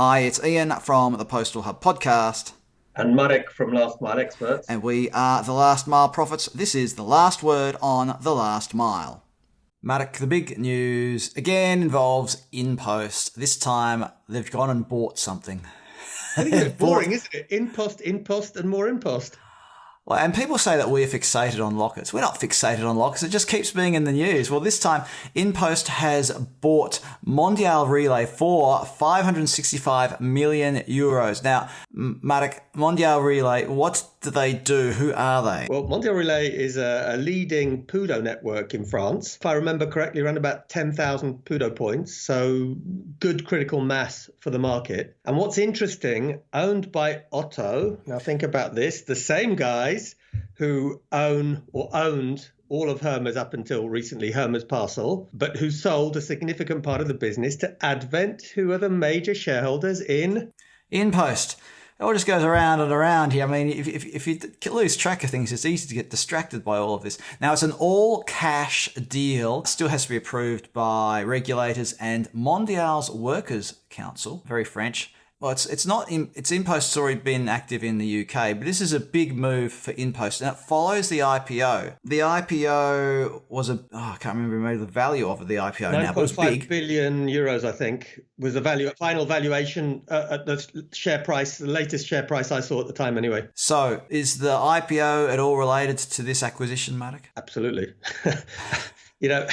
Hi, it's Ian from the Postal Hub Podcast. And Marek from Last Mile Experts. And we are the Last Mile Prophets. This is the last word on the last mile. Marek, the big news again involves InPost. This time they've gone and bought something. I think it's boring, isn't it? InPost, and more InPost. Well, and people say that we're fixated on lockers. We're not fixated on lockers. It just keeps being in the news. Well, this time, InPost has bought Mondial Relay for 565 million euros. Now, Marek, Mondial Relay, what do they do? Who are they? Well, Mondial Relay is a leading PUDO network in France. If I remember correctly, around about 10,000 PUDO points. So good critical mass for the market. And what's interesting, owned by Otto. Now think about this. The same guys who owned all of Hermes up until recently, Hermes Parcel, but who sold a significant part of the business to Advent, who are the major shareholders in InPost. It all just goes around and around here. I mean, if you lose track of things, it's easy to get distracted by all of this. Now, it's an all-cash deal. It still has to be approved by regulators and Mondial's Workers' Council, very French. Well, it's InPost's already been active in the UK, but this is a big move for InPost, and it follows the IPO. The IPO was I can't remember the value of the IPO now, but it was big. 9.5 billion euros, I think, was the final valuation at the share price, the latest share price I saw at the time anyway. So, is the IPO at all related to this acquisition, Marek? Absolutely. You know,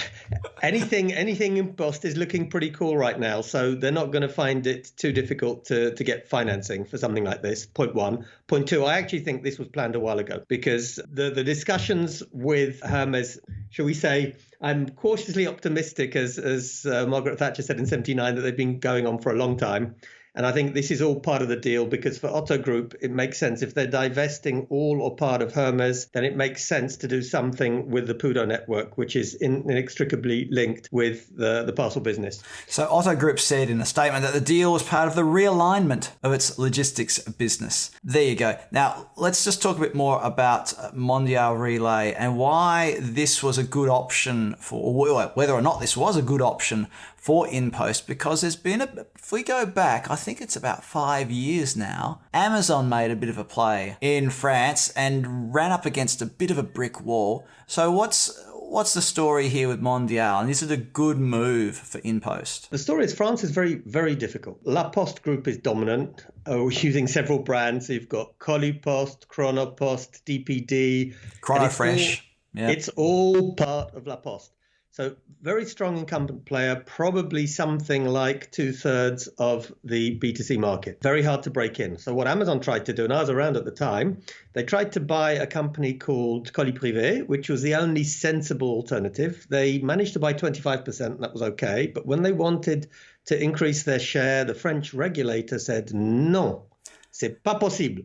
anything InPost is looking pretty cool right now. So they're not going to find it too difficult to get financing for something like this. Point one. Point two, I actually think this was planned a while ago because the discussions with Hermes, shall we say, I'm cautiously optimistic, as Margaret Thatcher said in 1979, that they've been going on for a long time. And I think this is all part of the deal because for Otto Group, it makes sense. If they're divesting all or part of Hermes, then it makes sense to do something with the PUDO network, which is inextricably linked with the parcel business. So Otto Group said in a statement that the deal was part of the realignment of its logistics business. There you go. Now, let's just talk a bit more about Mondial Relay and why this was a good option for, whether or not this was a good option for InPost, because there's been if we go back, I think it's about 5 years now, Amazon made a bit of a play in France and ran up against a bit of a brick wall. So what's the story here with Mondial? And is it a good move for InPost? The story is France is very, very difficult. La Poste Group is dominant, using several brands. So you've got Colipost, Chronopost, DPD. Chronofresh. It's all part of La Poste. So very strong incumbent player, probably something like 2/3 of the B2C market. Very hard to break in. So what Amazon tried to do, and I was around at the time, they tried to buy a company called Colis Privé, which was the only sensible alternative. They managed to buy 25%, and that was okay. But when they wanted to increase their share, the French regulator said, non, c'est pas possible.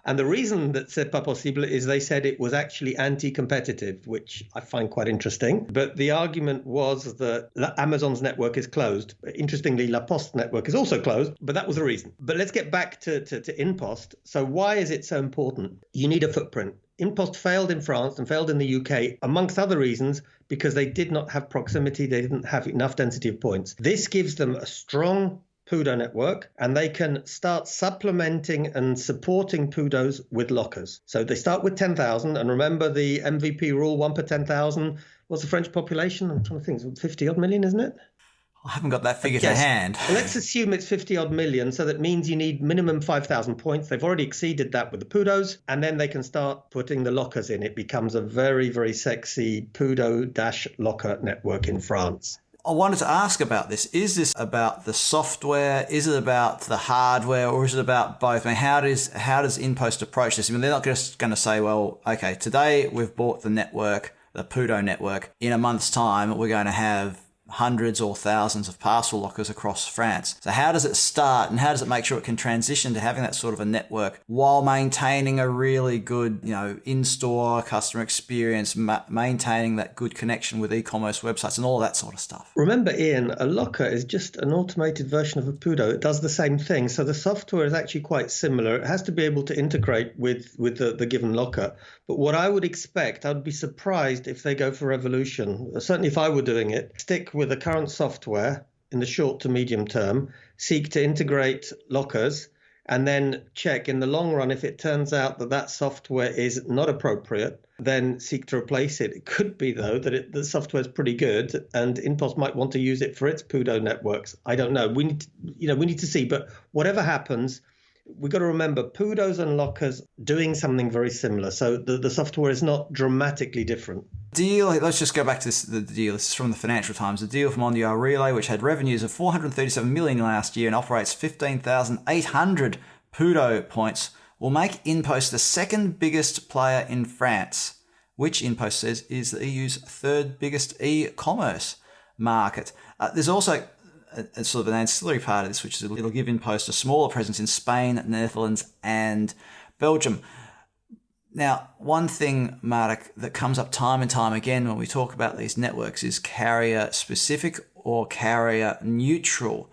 And the reason that c'est pas possible is they said it was actually anti-competitive, which I find quite interesting. But the argument was that Amazon's network is closed. Interestingly, La Poste network is also closed, but that was the reason. But let's get back to InPost. So why is it so important? You need a footprint. InPost failed in France and failed in the UK, amongst other reasons, because they did not have proximity. They didn't have enough density of points. This gives them a strong PUDO network, and they can start supplementing and supporting PUDOs with lockers. So they start with 10,000, and remember the MVP rule, 1 per 10,000. What's the French population? I'm trying to think, it's 50 odd million, isn't it? I haven't got that figure to hand. Well, let's assume it's 50 odd million, so that means you need minimum 5,000 points. They've already exceeded that with the PUDOs, and then they can start putting the lockers in. It becomes a very, very sexy PUDO-locker network in France. I wanted to ask about this. Is this about the software? Is it about the hardware, or is it about both? I mean, how does InPost approach this? I mean, they're not just going to say, well, okay, today we've bought the network, the PUDO network. In a month's time, we're going to have hundreds or thousands of parcel lockers across France. So how does it start, and how does it make sure it can transition to having that sort of a network while maintaining a really good, in-store customer experience, maintaining that good connection with e-commerce websites and all that sort of stuff? Remember, Ian, a locker is just an automated version of a PUDO. It does the same thing. So the software is actually quite similar. It has to be able to integrate with the given locker. But what I would expect, I'd be surprised if they go for revolution. Certainly if I were doing it, stick with the current software in the short to medium term, seek to integrate lockers and then check in the long run if it turns out that that software is not appropriate, then seek to replace it. It could be, though, that the software is pretty good and InPost might want to use it for its PUDO networks. I don't know. We need to see. But whatever happens, we've got to remember PUDOs and lockers doing something very similar. So the software is not dramatically different. Deal, let's just go back to the deal. This is from the Financial Times. The deal for Mondial Relay, which had revenues of 437 million last year and operates 15,800 PUDO points, will make InPost the second biggest player in France, which InPost says is the EU's third biggest e-commerce market. There's also a sort of an ancillary part of this, which is it'll give InPost a smaller presence in Spain, Netherlands, and Belgium. Now, one thing, Marek, that comes up time and time again when we talk about these networks is carrier specific or carrier neutral.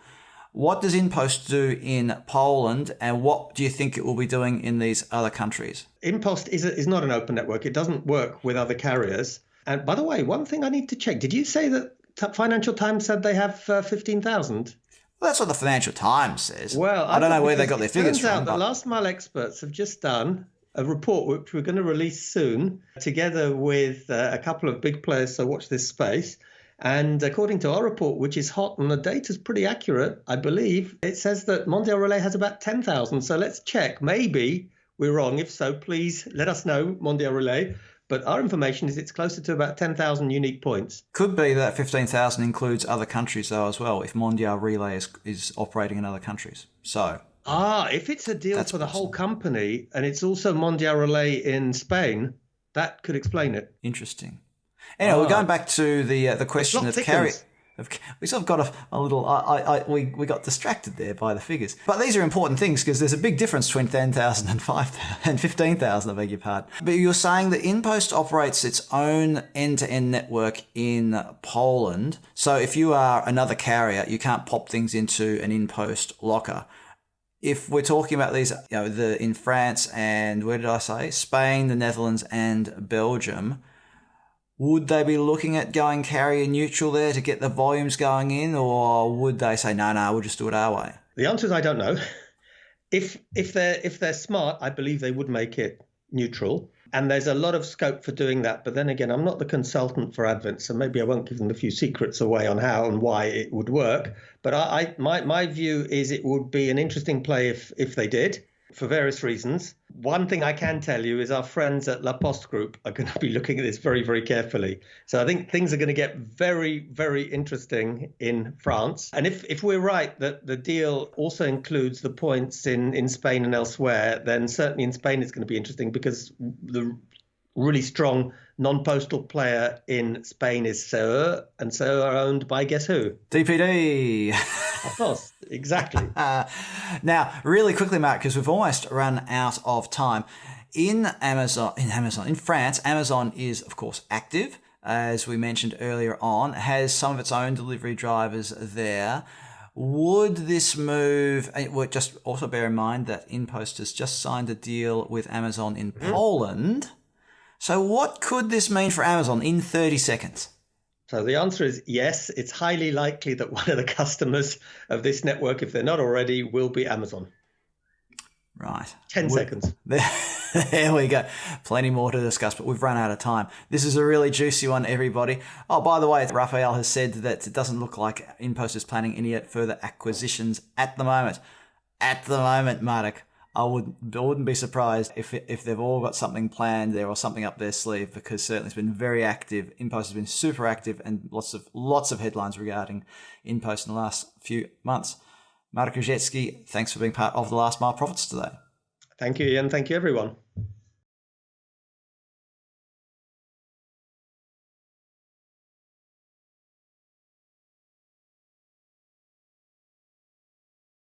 What does InPost do in Poland, and what do you think it will be doing in these other countries? InPost is not an open network. It doesn't work with other carriers. And by the way, one thing I need to check. Did you say that Financial Times said they have 15,000? Well, that's what the Financial Times says. Well, I don't know where they got their figures from. It turns out that last mile experts have just done a report which we're going to release soon, together with a couple of big players, so watch this space. And according to our report, which is hot and the data's pretty accurate, I believe, it says that Mondial Relay has about 10,000. So let's check. Maybe we're wrong. If so, please let us know, Mondial Relay. But our information is it's closer to about 10,000 unique points. Could be that 15,000 includes other countries, though, as well, if Mondial Relay is operating in other countries. So... if it's a deal for the whole company and it's also Mondial Relay in Spain, that could explain it. Interesting. Anyway, we're going back to the question of carrier. We sort of got a little. We got distracted there by the figures, but these are important things because there's a big difference between 10,000 and 5,000 and 15,000. I beg your pardon. But you're saying that InPost operates its own end-to-end network in Poland. So if you are another carrier, you can't pop things into an InPost locker. If we're talking about these, in France and where did I say? Spain, the Netherlands, and Belgium, would they be looking at going carrier neutral there to get the volumes going in, or would they say, no, we'll just do it our way? The answer is I don't know. If they're smart, I believe they would make it neutral. And there's a lot of scope for doing that. But then again, I'm not the consultant for Advent, so maybe I won't give them a few secrets away on how and why it would work. But my view is it would be an interesting play if they did, for various reasons. One thing I can tell you is our friends at Otto Group are going to be looking at this very, very carefully. So I think things are going to get very, very interesting in France. And if we're right that the deal also includes the points in Spain and elsewhere, then certainly in Spain it's going to be interesting because the really strong non-postal player in Spain is Kerr, and Kerr are owned by guess who? DPD. Of course, exactly. Now, really quickly, Mark, because we've almost run out of time. In France, Amazon is, of course, active, as we mentioned earlier on, has some of its own delivery drivers there. Would this move, just also bear in mind that InPost has just signed a deal with Amazon in Poland. So what could this mean for Amazon in 30 seconds? So the answer is yes. It's highly likely that one of the customers of this network, if they're not already, will be Amazon. Right. 10 seconds. There we go. Plenty more to discuss, but we've run out of time. This is a really juicy one, everybody. Oh, by the way, Raphael has said that it doesn't look like InPost is planning any further acquisitions at the moment. At the moment, Marek. I wouldn't be surprised if they've all got something planned there or something up their sleeve, because certainly it's been very active. InPost has been super active, and lots of headlines regarding InPost in the last few months. Marek Różycki, thanks for being part of the Last Mile Profits today. Thank you, Ian. Thank you, everyone.